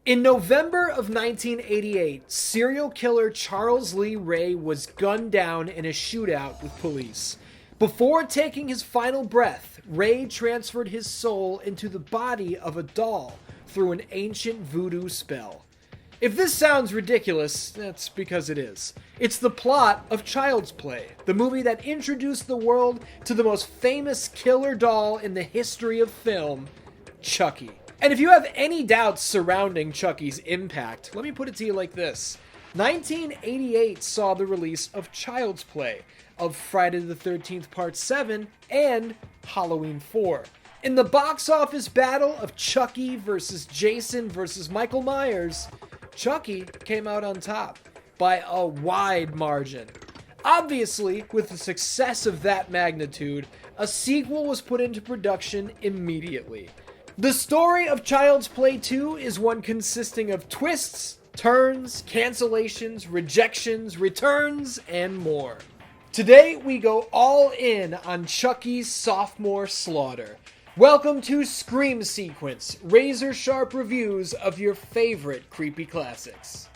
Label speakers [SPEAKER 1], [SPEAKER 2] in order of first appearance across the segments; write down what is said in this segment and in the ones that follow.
[SPEAKER 1] In November of 1988, serial killer Charles Lee Ray was gunned down in a shootout with police. Before taking his final breath, Ray transferred his soul into the body of a doll through an ancient voodoo spell. If this sounds ridiculous, that's because it is. It's the plot of Child's Play, the movie that introduced the world to the most famous killer doll in the history of film, Chucky. And if you have any doubts surrounding Chucky's impact, let me put it to you like this. 1988 saw the release of Child's Play, of Friday the 13th Part 7, and Halloween 4. In the box office battle of Chucky versus Jason versus Michael Myers, Chucky came out on top by a wide margin. Obviously, with the success of that magnitude, a sequel was put into production immediately. The story of Child's Play 2 is one consisting of twists, turns, cancellations, rejections, returns, and more. Today, we go all in on Chucky's sophomore slaughter. Welcome to Scream Sequence, razor-sharp reviews of your favorite creepy classics.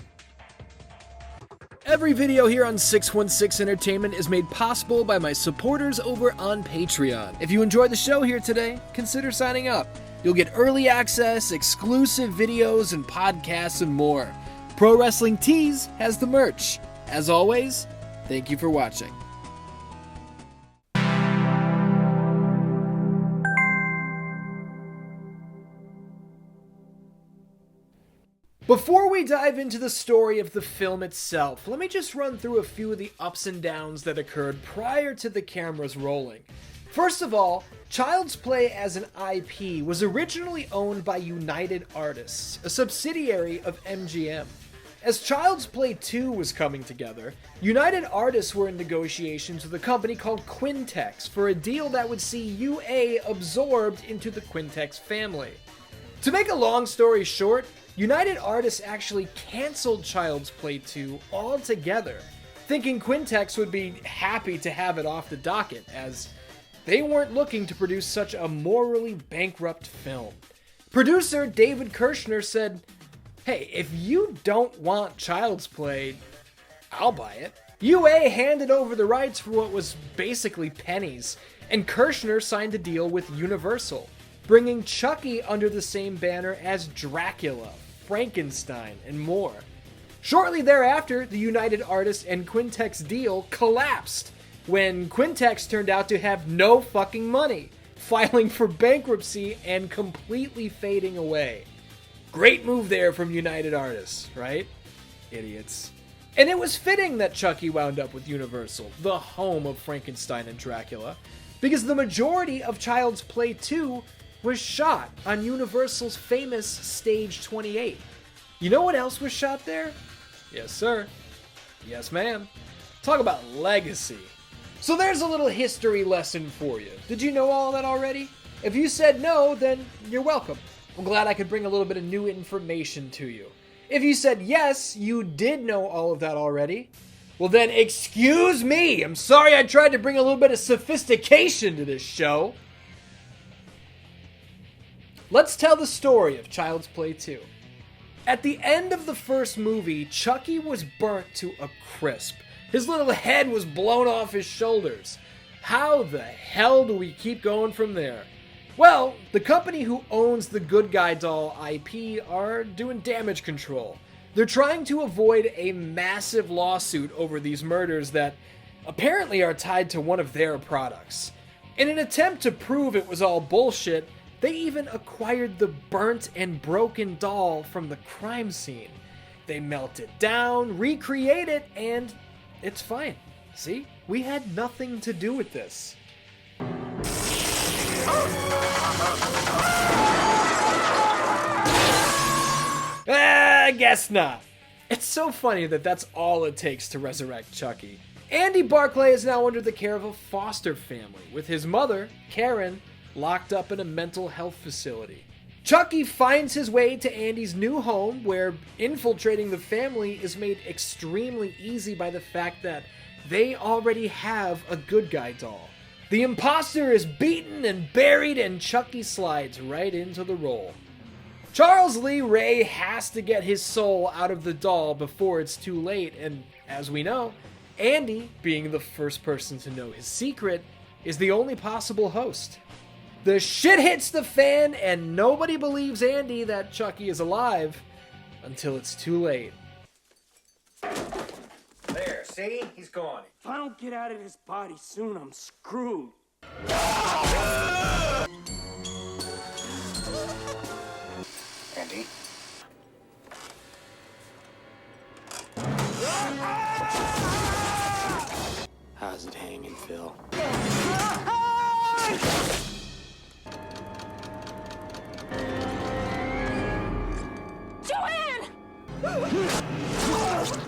[SPEAKER 1] Every video here on 616 Entertainment is made possible by my supporters over on Patreon. If you enjoyed the show here today, consider signing up. You'll get early access, exclusive videos and podcasts, and more. Pro Wrestling Tees has the merch. As always, thank you for watching. Before we dive into the story of the film itself, let me just run through a few of the ups and downs that occurred prior to the cameras rolling. First of all, Child's Play as an IP was originally owned by United Artists, a subsidiary of MGM. As Child's Play 2 was coming together, United Artists were in negotiations with a company called Quintex for a deal that would see UA absorbed into the Quintex family. To make a long story short, United Artists actually canceled Child's Play 2 altogether, thinking Quintex would be happy to have it off the docket, as they weren't looking to produce such a morally bankrupt film. Producer David Kirshner said, "Hey, if you don't want Child's Play, I'll buy it." UA handed over the rights for what was basically pennies, and Kirshner signed a deal with Universal, bringing Chucky under the same banner as Dracula, Frankenstein, and more. Shortly thereafter, the United Artists and Quintex deal collapsed when Quintex turned out to have no fucking money, filing for bankruptcy and completely fading away. Great move there from United Artists, right? Idiots. And it was fitting that Chucky wound up with Universal, the home of Frankenstein and Dracula, because the majority of Child's Play 2 was shot on Universal's famous Stage 28. You know what else was shot there? Yes, sir. Yes, ma'am. Talk about legacy. So there's a little history lesson for you. Did you know all that already? If you said no, then you're welcome. I'm glad I could bring a little bit of new information to you. If you said yes, you did know all of that already, well then excuse me. I'm sorry I tried to bring a little bit of sophistication to this show. Let's tell the story of Child's Play 2. At the end of the first movie, Chucky was burnt to a crisp. His little head was blown off his shoulders. How the hell do we keep going from there? Well, the company who owns the Good Guy Doll IP are doing damage control. They're trying to avoid a massive lawsuit over these murders that apparently are tied to one of their products. In an attempt to prove it was all bullshit, they even acquired the burnt and broken doll from the crime scene. They melt it down, recreate it, and it's fine. See? We had nothing to do with this. I guess not. It's so funny that that's all it takes to resurrect Chucky. Andy Barclay is now under the care of a foster family, with his mother, Karen, locked up in a mental health facility. Chucky finds his way to Andy's new home, where infiltrating the family is made extremely easy by the fact that they already have a Good Guy doll. The imposter is beaten and buried, and Chucky slides right into the role. Charles Lee Ray has to get his soul out of the doll before it's too late, and as we know, Andy, being the first person to know his secret, is the only possible host. The shit hits the fan, and nobody believes Andy that Chucky is alive until it's too late.
[SPEAKER 2] There, see? He's gone.
[SPEAKER 3] If I don't get out of this body soon, I'm screwed.
[SPEAKER 2] Andy?
[SPEAKER 3] How's it hanging, Phil?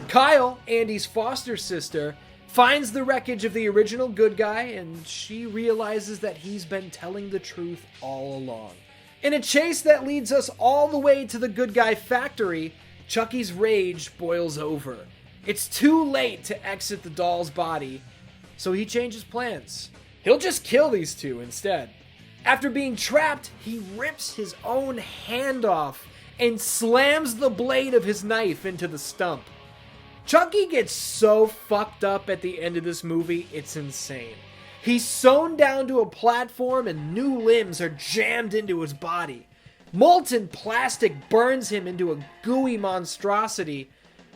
[SPEAKER 1] Kyle, Andy's foster sister, finds the wreckage of the original good guy, and she realizes that he's been telling the truth all along. In a chase that leads us all the way to the good guy factory, Chucky's rage boils over. It's too late to exit the doll's body, so he changes plans. He'll just kill these two instead. After being trapped, he rips his own hand off and slams the blade of his knife into the stump. Chucky gets so fucked up at the end of this movie, it's insane. He's sewn down to a platform and new limbs are jammed into his body. Molten plastic burns him into a gooey monstrosity,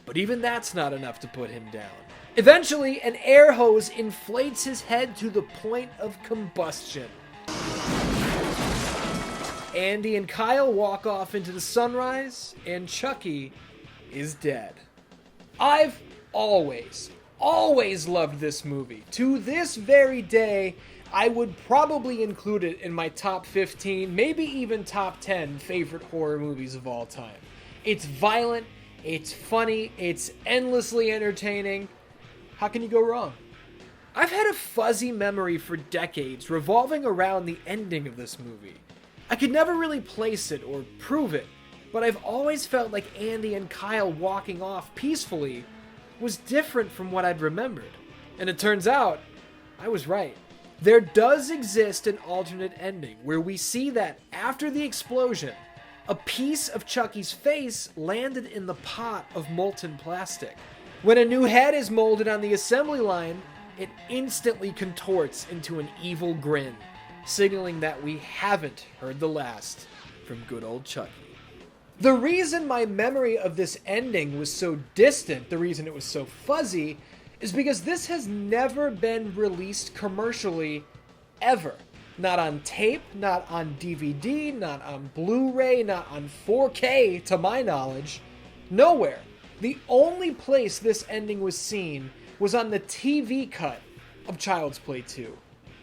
[SPEAKER 1] but even that's not enough to put him down. Eventually, an air hose inflates his head to the point of combustion. Andy and Kyle walk off into the sunrise, and Chucky is dead. I've always loved this movie. To this very day, I would probably include it in my top 15, maybe even top 10 favorite horror movies of all time. It's violent, it's funny, it's endlessly entertaining. How can you go wrong? I've had a fuzzy memory for decades revolving around the ending of this movie. I could never really place it or prove it, but I've always felt like Andy and Kyle walking off peacefully was different from what I'd remembered. And it turns out, I was right. There does exist an alternate ending where we see that after the explosion, a piece of Chucky's face landed in the pot of molten plastic. When a new head is molded on the assembly line, it instantly contorts into an evil grin, signaling that we haven't heard the last from good old Chucky. The reason my memory of this ending was so distant, the reason it was so fuzzy, is because this has never been released commercially, ever. Not on tape, not on DVD, not on Blu-ray, not on 4K, to my knowledge. Nowhere. The only place this ending was seen was on the TV cut of Child's Play 2.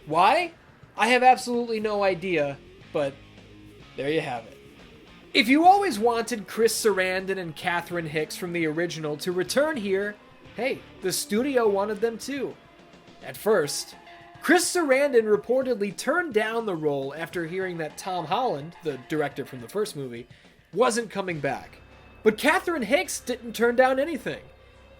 [SPEAKER 1] Why? I have absolutely no idea, but there you have it. If you always wanted Chris Sarandon and Catherine Hicks from the original to return here, hey, the studio wanted them too. At first, Chris Sarandon reportedly turned down the role after hearing that Tom Holland, the director from the first movie, wasn't coming back. But Catherine Hicks didn't turn down anything.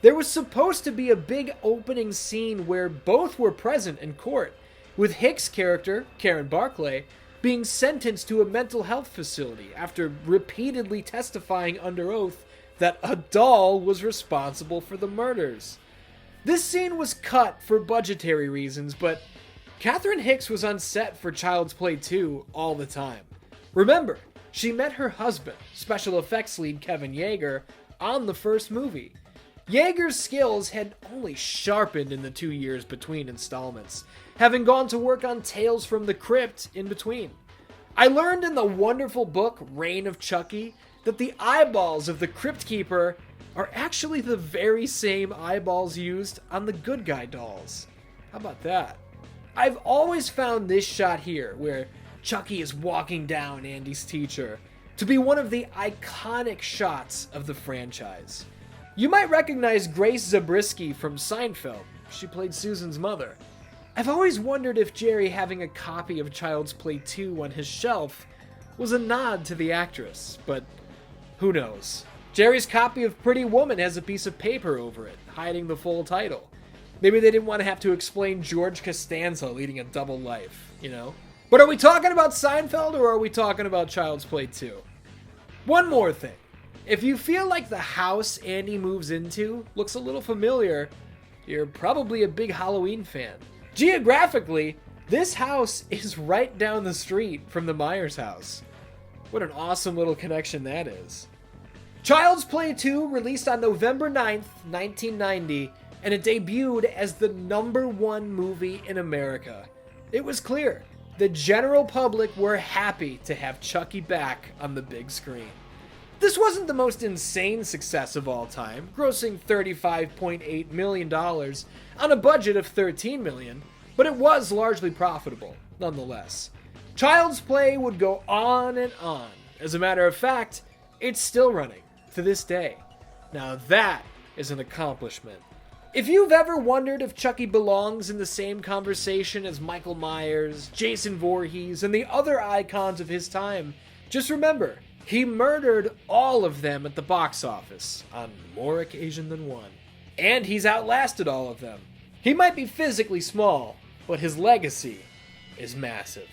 [SPEAKER 1] There was supposed to be a big opening scene where both were present in court, with Hicks' character, Karen Barclay, being sentenced to a mental health facility after repeatedly testifying under oath that a doll was responsible for the murders. This scene was cut for budgetary reasons, but Catherine Hicks was on set for Child's Play 2 all the time. Remember, she met her husband, special effects lead Kevin Yeager, on the first movie. Yeager's skills had only sharpened in the 2 years between installments, having gone to work on Tales from the Crypt in between. I learned in the wonderful book Reign of Chucky that the eyeballs of the Crypt Keeper are actually the very same eyeballs used on the good guy dolls. How about that? I've always found this shot here, where Chucky is walking down Andy's teacher, to be one of the iconic shots of the franchise. You might recognize Grace Zabriskie from Seinfeld. She played Susan's mother. I've always wondered if Jerry having a copy of Child's Play 2 on his shelf was a nod to the actress, but who knows? Jerry's copy of Pretty Woman has a piece of paper over it, hiding the full title. Maybe they didn't want to have to explain George Costanza leading a double life, you know? But are we talking about Seinfeld or are we talking about Child's Play 2? One more thing. If you feel like the house Andy moves into looks a little familiar, you're probably a big Halloween fan. Geographically, this house is right down the street from the Myers house. What an awesome little connection that is. Child's Play 2 released on November 9th, 1990, and it debuted as the #1 movie in America. It was clear the general public were happy to have Chucky back on the big screen. This wasn't the most insane success of all time, grossing $35.8 million on a budget of $13 million, but it was largely profitable, nonetheless. Child's Play would go on and on. As a matter of fact, it's still running to this day. Now that is an accomplishment. If you've ever wondered if Chucky belongs in the same conversation as Michael Myers, Jason Voorhees, and the other icons of his time, just remember, he murdered all of them at the box office on more occasion than one. And he's outlasted all of them. He might be physically small, but his legacy is massive.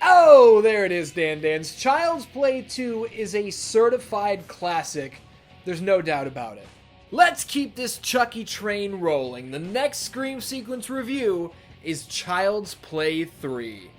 [SPEAKER 1] Oh, there it is, Dan Dans. Child's Play 2 is a certified classic. There's no doubt about it. Let's keep this Chucky train rolling. The next Scream Sequence review is Child's Play 3.